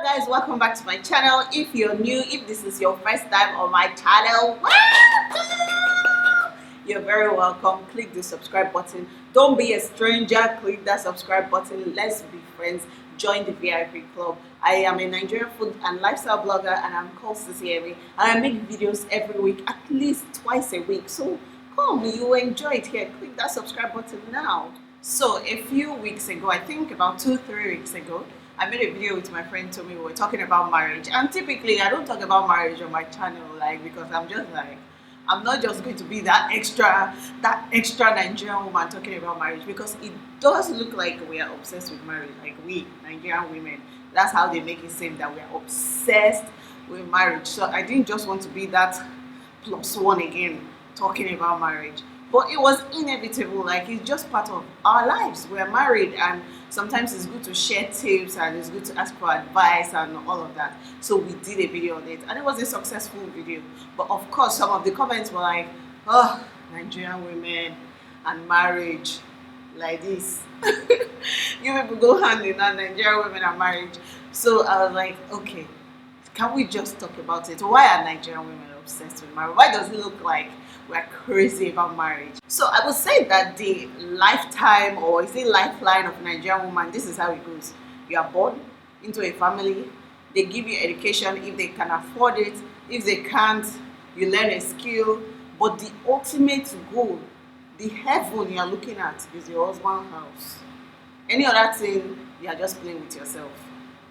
Guys, welcome back to my channel. If you're new, if this is your first time on my channel, you're very welcome. Click the subscribe button. Don't be a stranger. Click that subscribe button. Let's be friends. Join the VIP club. I am a Nigerian food and lifestyle blogger, and I'm called Sisiemi, and I make videos every week, at least twice a week. So come, you will enjoy it here. Click that subscribe button now. So a few weeks ago, I think about 2-3 weeks ago, I made a video with my friend Tommy. We were talking about marriage, and typically I don't talk about marriage on my channel, because I'm just like, I'm not just going to be that extra Nigerian woman talking about marriage, because it does look like we are obsessed with marriage, like we Nigerian women. That's how they make it seem, that we are obsessed with marriage. So I didn't just want to be that plus one again talking about marriage. But it was inevitable, like it's just part of our lives. We're married, and sometimes it's good to share tips and it's good to ask for advice and all of that. So we did a video on it, and it was a successful video. But of course, some of the comments were like, oh, Nigerian women and marriage, like this. You people go hand in hand, Nigerian women and marriage. So I was like, okay, can we just talk about it? Why are Nigerian women obsessed with marriage? Why does it look like we're crazy about marriage? So I would say that the lifetime, or is it lifeline of Nigerian woman, this is how it goes. You are born into a family, they give you education if they can afford it. If they can't, you learn a skill. But the ultimate goal, the heaven you are looking at, is your husband's house. Any other thing, you are just playing with yourself.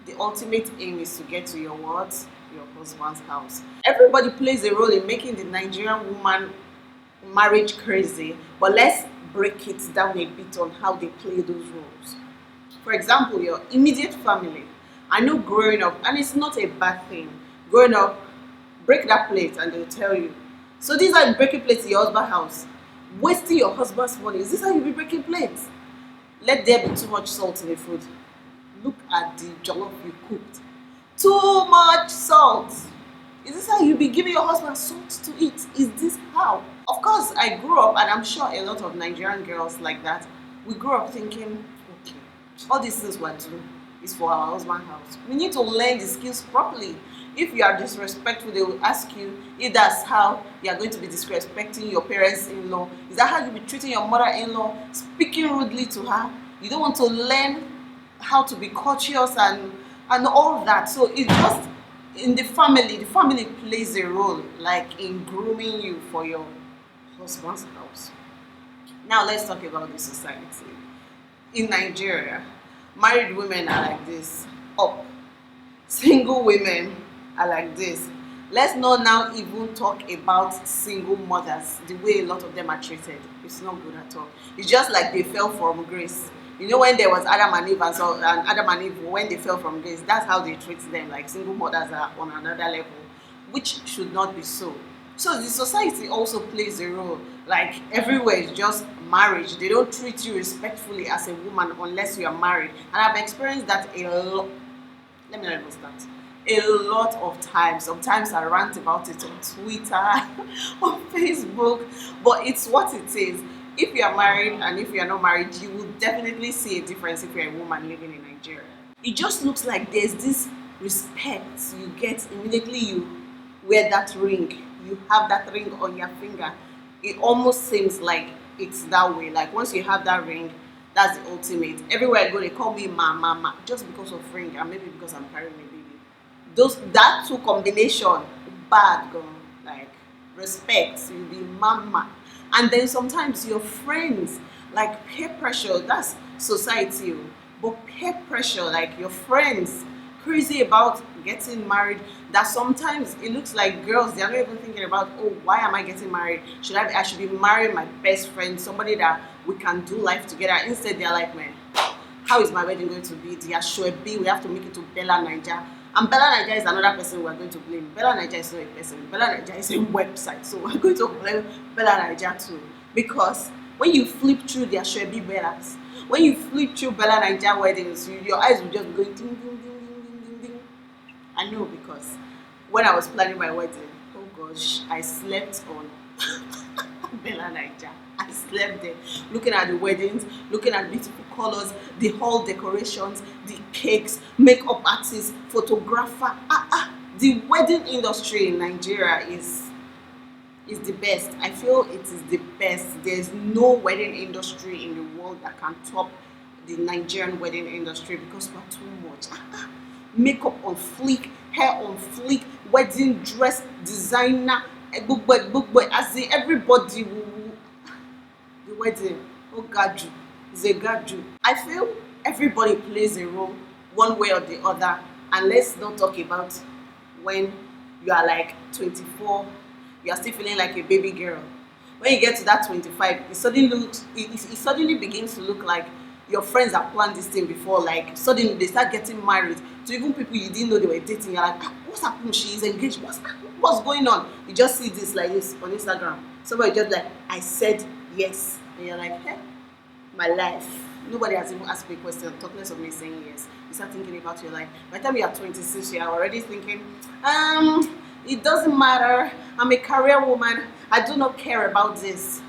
The ultimate aim is to get to your what? Your husband's house. Everybody plays a role in making the Nigerian woman marriage crazy, but let's break it down a bit on how they play those roles. For example, your immediate family. I know growing up, and it's not a bad thing, growing up, break that plate and they'll tell you, so these are breaking plates in your husband's house, wasting your husband's money. Is this how you be breaking plates? Let there be too much salt in the food. Look at the jollof you cooked. Too much salt. Is this how you be giving your husband salt to eat? Is this how? Of course, I grew up, and I'm sure a lot of Nigerian girls like that, we grew up thinking, okay, all these things we're doing is for our husband's house. We need to learn the skills properly. If you are disrespectful, they will ask you if that's how you are going to be disrespecting your parents-in-law. Is that how you be treating your mother-in-law, speaking rudely to her? You don't want to learn how to be courteous and all that. So it's just in the family plays a role, like in grooming you for your husband's house. Now let's talk about the society. In Nigeria, married women are like this, up. Single women are like this. Let's not now even talk about single mothers, the way a lot of them are treated. It's not good at all. It's just like they fell from grace. You know, when there was Adam and Eve, and Adam and Eve, when they fell from grace, that's how they treat them, like single mothers are on another level, which should not be so. So the society also plays a role. Like everywhere is just marriage. They don't treat you respectfully as a woman unless you are married. And I've experienced that a lot. Let me not even start. A lot of times. Sometimes I rant about it on Twitter, on Facebook, but it's what it is. If you are married and if you are not married, you will definitely see a difference if you're a woman living in Nigeria. It just looks like there's this respect you get immediately you wear that ring. You have that ring on your finger. It almost seems like it's that way. Like once you have that ring, that's the ultimate. Everywhere I go, they call me mama, just because of ring, and maybe because I'm carrying a baby. That two combination, bad girl. Like respect, you'll be mama. And then sometimes your friends, like peer pressure, that's society. But peer pressure, like your friends, crazy about getting married, that sometimes it looks like girls, they're not even thinking about, oh, why am I getting married? I should be marrying my best friend, somebody that we can do life together. Instead, they're like, man, how is my wedding going to be? The Ashwebi, we have to make it to Bella Niger. And Bella Niger is another person we're going to blame. Bella Niger is not a person. Bella Niger is a website. So we're going to blame Bella Niger too. Because when you flip through their Ashwebi Bellas, when you flip through Bella Niger weddings, your eyes will just be going ding, ding, ding, ding, ding, ding, ding. I know, because when I was planning my wedding, oh gosh, I slept on Bella Niger. I slept there, looking at the weddings, looking at beautiful colors, the hall decorations, the cakes, makeup artists, photographer. The wedding industry in Nigeria is the best. I feel it is the best. There's no wedding industry in the world that can top the Nigerian wedding industry because we're too much. Makeup on fleek, hair on fleek, wedding dress, designer, as in everybody will the wedding. Oh gaju, it's a gaju. I feel everybody plays a role one way or the other, and let's not talk about when you are like 24, you are still feeling like a baby girl. When you get to that 25, it suddenly begins to look like your friends have planned this thing before. Like suddenly they start getting married to even people you didn't know they were dating. You're like, what's happening? She is engaged. What's going on? You just see this like this on Instagram. Somebody just like, I said yes, and you're like, hey, my life. Nobody has even asked me a question, talk less of me saying yes. You start thinking about your life. By the time you are 26, you are already thinking, it doesn't matter. I'm a career woman. I do not care about this.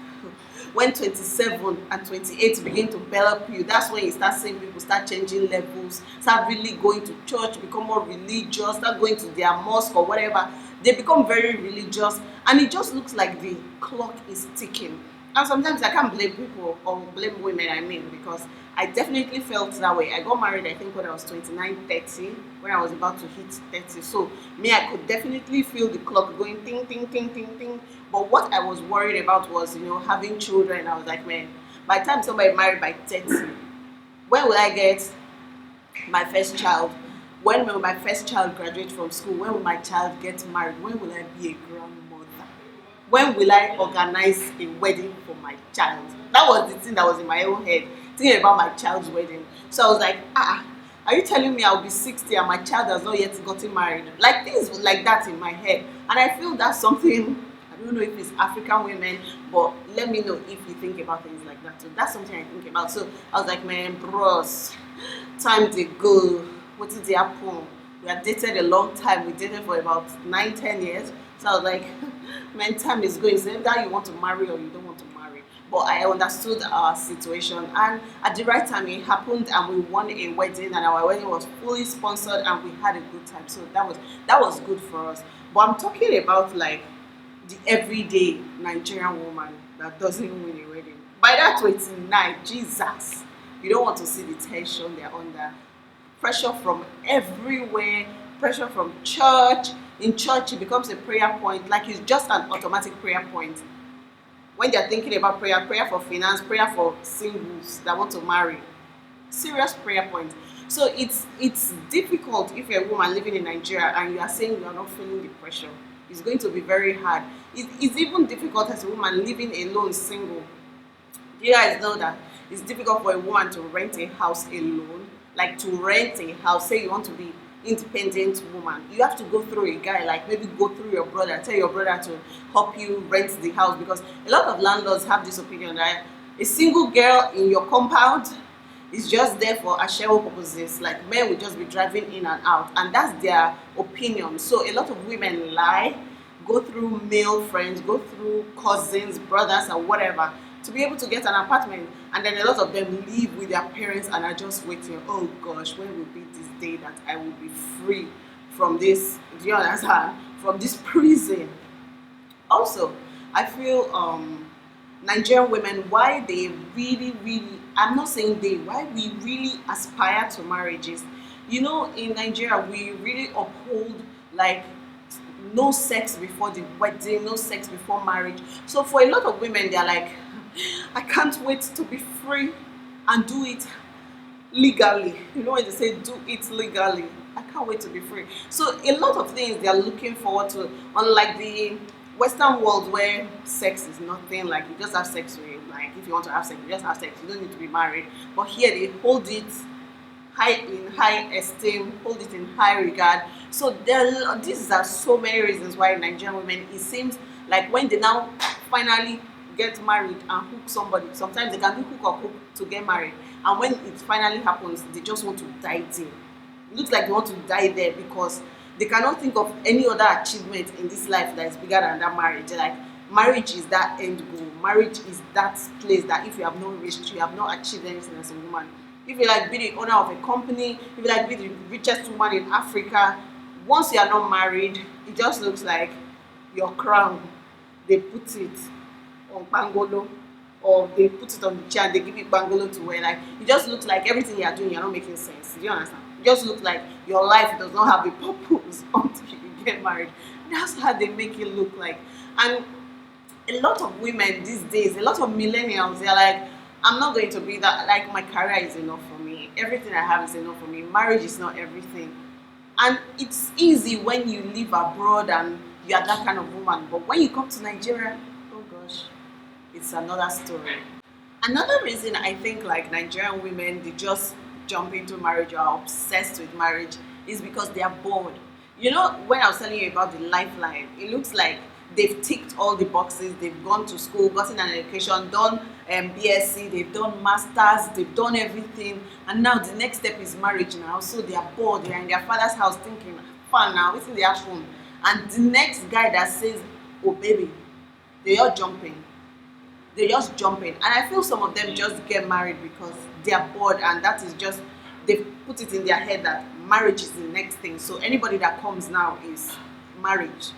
When 27 and 28 begin to develop you, that's when you start seeing people start changing levels, start really going to church, become more religious, start going to their mosque or whatever. They become very religious, and it just looks like the clock is ticking. And sometimes I can't blame people or blame women, I mean, because I definitely felt that way. I got married, I think, when I was 29, 30, when I was about to hit 30. So, me, I could definitely feel the clock going ting, ting, ting, ting, ting. But what I was worried about was, having children. I was like, man, by the time somebody married by 30, when will I get my first child? When will my first child graduate from school? When will my child get married? When will I be a grandmother? When will I organize a wedding for my child? That was the thing that was in my own head, thinking about my child's wedding. So I was like, are you telling me I'll be 60 and my child has not yet gotten married? Like things like that in my head. And I feel that's something, I don't know if it's African women, but let me know if you think about things like that. So that's something I think about. So I was like, man, bros, time to go. What did it happen? We had dated a long time. We dated for about 9-10 years. So I was like, man, time is going. So either you want to marry or you don't want to marry. But I understood our situation, and at the right time it happened, and we won a wedding, and our wedding was fully sponsored, and we had a good time. So that was good for us. But I'm talking about like the everyday Nigerian woman that doesn't win a wedding. By that 29, Jesus, you don't want to see the tension they're under. Pressure from everywhere, pressure from church. In church, it becomes a prayer point, like it's just an automatic prayer point. When they're thinking about prayer for finance, prayer for singles that want to marry, serious prayer point. So it's difficult if you're a woman living in Nigeria and you are saying you are not feeling the pressure. It's going to be very hard. It's even difficult as a woman living alone, single. Do you guys know that it's difficult for a woman to rent a house alone? Like to rent a house, say you want to be independent woman, you have to go through a guy, like maybe go through your brother, tell your brother to help you rent the house, because a lot of landlords have this opinion that a single girl in your compound is just there for ashewo purposes, like men will just be driving in and out, and that's their opinion. So a lot of women lie, go through male friends, go through cousins, brothers, or whatever, to be able to get an apartment. And then a lot of them live with their parents and are just waiting, oh gosh, when will be this day that I will be free from this, do you understand, from this prison. Also, I feel Nigerian women, why they really, I'm not saying why we really aspire to marriages. In Nigeria, we really uphold like no sex before the wedding, no sex before marriage. So for a lot of women, they're like, I can't wait to be free and do it legally. When they say do it legally, I can't wait to be free. So a lot of things they are looking forward to, unlike the Western world where sex is nothing, like you just have sex with, like if you want to have sex, you just have sex, you don't need to be married. But here they hold it in high esteem, hold it in high regard. So these are so many reasons why Nigerian women, it seems like when they now finally get married and hook somebody, sometimes they can do hook or hook to get married, and when it finally happens, they just want to die there. It looks like they want to die there because they cannot think of any other achievement in this life that is bigger than that marriage. They're like, marriage is that end goal. Marriage is that place that if you have not reached, you have not achieved anything as a woman. If you like be the owner of a company, if you like be the richest woman in Africa, once you are not married, it just looks like your crown. They put it on Bangolo, or they put it on the chair and they give you Bangolo to wear. Like it just looks like everything you are doing, you're not making sense. Do you understand? It just looks like your life does not have a purpose until you get married. That's how they make it look like. And a lot of women these days, a lot of millennials, they're like, I'm not going to be that, like my career is enough for me. Everything I have is enough for me. Marriage is not everything. And it's easy when you live abroad and you are that kind of woman. But when you come to Nigeria, oh gosh, it's another story. Another reason I think like Nigerian women, they just jump into marriage or are obsessed with marriage is because they are bored. You know, when I was telling you about the lifeline, it looks like they've ticked all the boxes. They've gone to school, gotten an education, done BSc, they've done masters, they've done everything, and now the next step is marriage now. So they are bored. They are in their father's house thinking, "Fun now, what's in their phone?" And the next guy that says, "Oh baby," they are jumping. They're just jumping, and I feel some of them just get married because they are bored, and that is just they've put it in their head that marriage is the next thing. So anybody that comes now is marriage.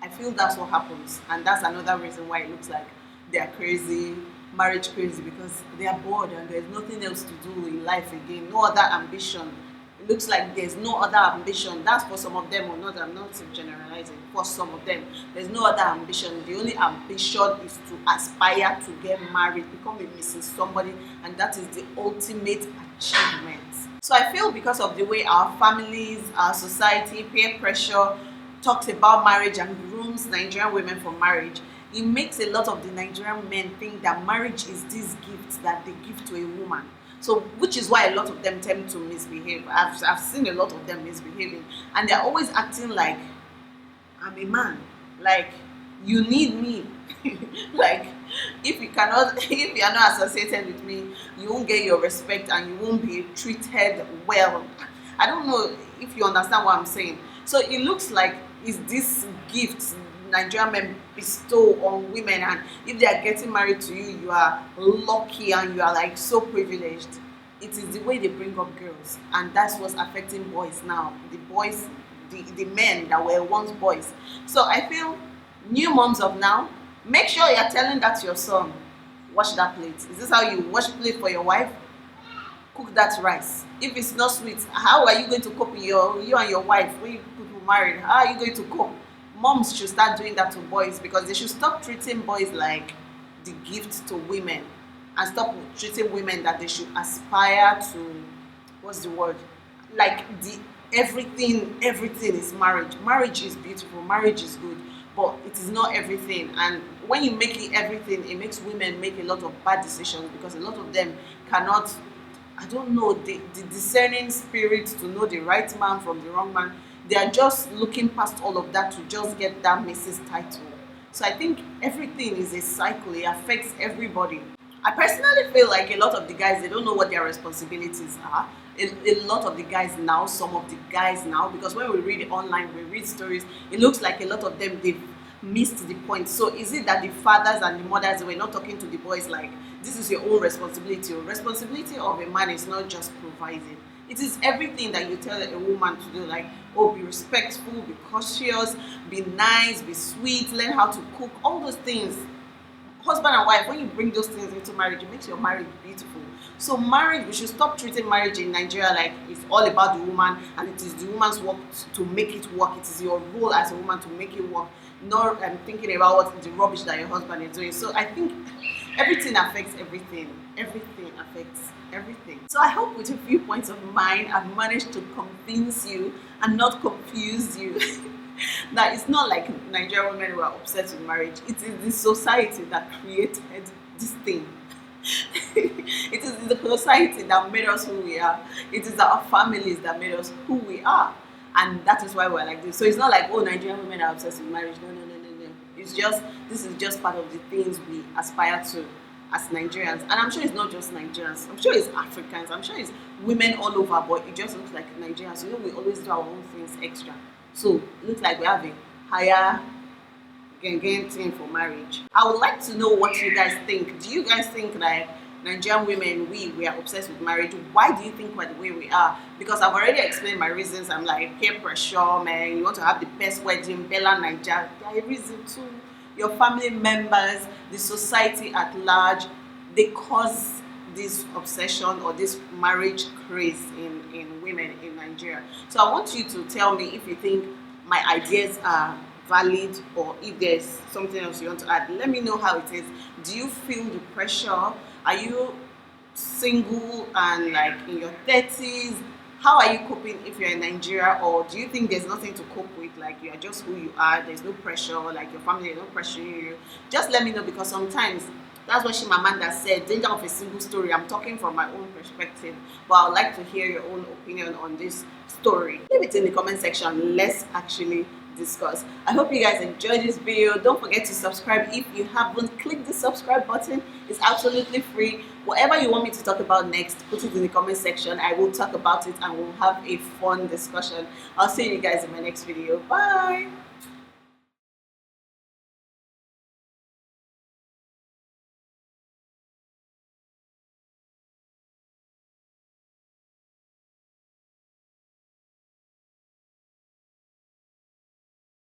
I feel that's what happens, and that's another reason why it looks like they are crazy, marriage crazy, because they are bored and there's nothing else to do in life again, no other ambition. It looks like there's no other ambition. That's for some of them, or not. I'm not generalizing. For some of them, there's no other ambition. The only ambition is to aspire to get married, become a Mrs. Somebody, and that is the ultimate achievement. So I feel because of the way our families, our society, peer pressure talks about marriage and grooms Nigerian women for marriage, it makes a lot of the Nigerian men think that marriage is this gift that they give to a woman. So, which is why a lot of them tend to misbehave. I've seen a lot of them misbehaving, and they're always acting like I'm a man. Like you need me. Like if you cannot, if you are not associated with me, you won't get your respect and you won't be treated well. I don't know if you understand what I'm saying. So it looks like is this gift Nigerian men bestow on women, and if they are getting married to you, you are lucky and you are like so privileged. It is the way they bring up girls, and that's what's affecting boys now. The boys, the men that were once boys. So I feel new moms of now, make sure you're telling that to your son. Wash that plate. Is this how you wash plate for your wife? Cook that rice. If it's not sweet, how are you going to cook with you and your wife when you people married? How are you going to cook? Moms should start doing that to boys, because they should stop treating boys like the gift to women, and stop treating women that they should aspire to. What's the word? Like the everything is marriage. Marriage is beautiful, marriage is good, but it is not everything. And when you make it everything, it makes women make a lot of bad decisions, because a lot of them cannot, I don't know, the discerning spirit to know the right man from the wrong man. They are just looking past all of that to just get that Mrs. title. So I think everything is a cycle. It affects everybody. I personally feel like a lot of the guys, they don't know what their responsibilities are. A lot of the guys now, some of the guys now, because when we read it online, we read stories, it looks like a lot of them, they've missed the point. So is it that the fathers and the mothers were not talking to the boys like, this is your own responsibility? Responsibility of a man is not just providing. It is everything that you tell a woman to do, like, oh, be respectful, be cautious, be nice, be sweet, learn how to cook, all those things. Husband and wife, when you bring those things into marriage, it makes your marriage beautiful. So marriage, we should stop treating marriage in Nigeria like it's all about the woman and it is the woman's work to make it work. It is your role as a woman to make it work, not thinking about what the rubbish that your husband is doing. So I think everything affects everything. Everything affects everything. So I hope with a few points of mine, I've managed to convince you and not confuse you that it's not like Nigerian women who are obsessed with marriage. It is the society that created this thing. It is the society that made us who we are. It is our families that made us who we are. And that is why we're like this. So it's not like, oh, Nigerian women are obsessed with marriage. No. It's just, this is just part of the things we aspire to as Nigerians. And I'm sure it's not just Nigerians. I'm sure it's Africans. I'm sure it's women all over, but it just looks like Nigerians. You know, we always do our own things extra. So it looks like we have a higher, thing for marriage. I would like to know what you guys think. Do you guys think like Nigerian women, we are obsessed with marriage? Why do you think we're the way we are? Because I've already explained my reasons. I'm like peer pressure, man. You want to have the best wedding, Bella Niger. There are reasons too. Your family members, the society at large, they cause this obsession or this marriage craze in women in Nigeria. So I want you to tell me if you think my ideas are valid or if there's something else you want to add. Let me know how it is. Do you feel the pressure? Are you single and like in your 30s? How are you coping if you're in Nigeria, or do you think there's nothing to cope with? Like you are just who you are, there's no pressure, like your family is not pressuring you. Just let me know, because sometimes that's what Shimamanda said, danger of a single story. I'm talking from my own perspective, but I would like to hear your own opinion on this story. Leave it in the comment section. Let's actually discuss. I hope you guys enjoyed this video. Don't forget to subscribe if you haven't. Click the subscribe button. It's absolutely free. Whatever you want me to talk about next, put it in the comment section. I will talk about it and we'll have a fun discussion. I'll see you guys in my next video. Bye.